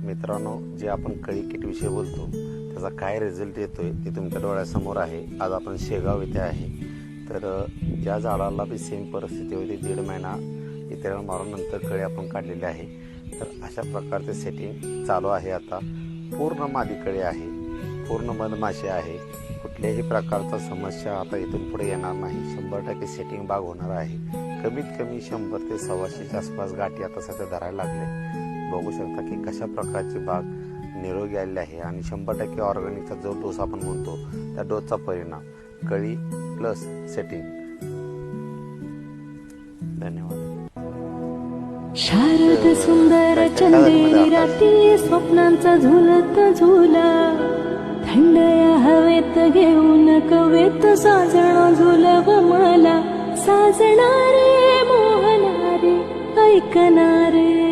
मित्रांनो, जे आपण कळी किट विषयी बोलतो त्याचा काय रिझल्ट येतोय ते तुमच्या डोळ्यासमोर आहे. आज आपण शेगाव इथे आहे. तर ज्या झाडाला बी सेम परिस्थिती होती, 1.5 महिना इतर मारून नंतर कळी आपण काढलेली आहे. तर अशा प्रकारचे सेटिंग चालू आहे. आता पूर्ण मादी कळी आहे, पूर्ण मधमाशी आहे. कुठल्याही प्रकारचा समस्या आता इथून पुढे येणार नाही. 100% सेटिंग बाग होणार आहे. कमीत कमी 100 ते 125च्या आसपास गाठी आता सध्या धरायला लागले. बघू शकता की कशा प्रकारची बाग निरोगी आलेली आहे आणि 100% ऑर्गॅनिकचा जो डोस आपण म्हणतो त्या डोसचा परिणाम कळी प्लस सेटिंग. धन्यवाद. शारद सुंदर चंदेरी राती स्वप्नांचा झुलत झुला, थंड या हवेत घेऊन कवेत साजण झुलव मला. साजणारे मोहनारे ऐकणारे